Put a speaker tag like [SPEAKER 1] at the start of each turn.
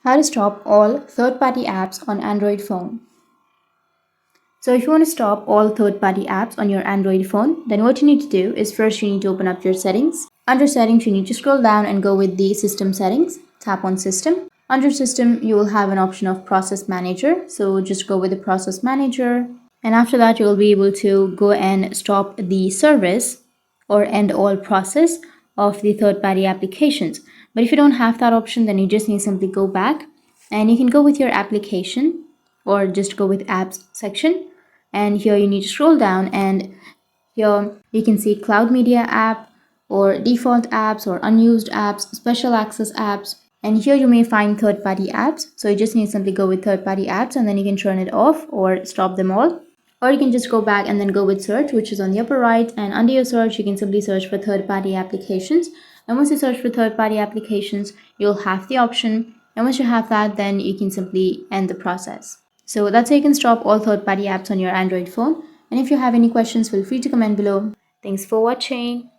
[SPEAKER 1] How to stop all third-party apps on Android phone. So if you want to stop all third-party apps on your Android phone, then what you need to do is first you need to open up your settings. Under settings, you need to scroll down and go with the system settings. Tap on system. Under system, you will have an option of process manager. So just go with the process manager. And after that, you will be able to go and stop the service or end all process of the third-party applications. But if you don't have that option, then you just need to simply go back and you can go with your application or just go with apps section. And here you need to scroll down and here you can see cloud media app or default apps or unused apps, special access apps. And here you may find third-party apps. So you just need to simply go with third-party apps and then you can turn it off or stop them all. Or you can just go back and then go with search, which is on the upper right, and under your search you can simply search for third-party applications. And once you search for third-party applications, you'll have the option, and once you have that, then you can simply end the process. So that's how you can stop all third-party apps on your Android phone. And if you have any questions, feel free to comment below. Thanks for watching.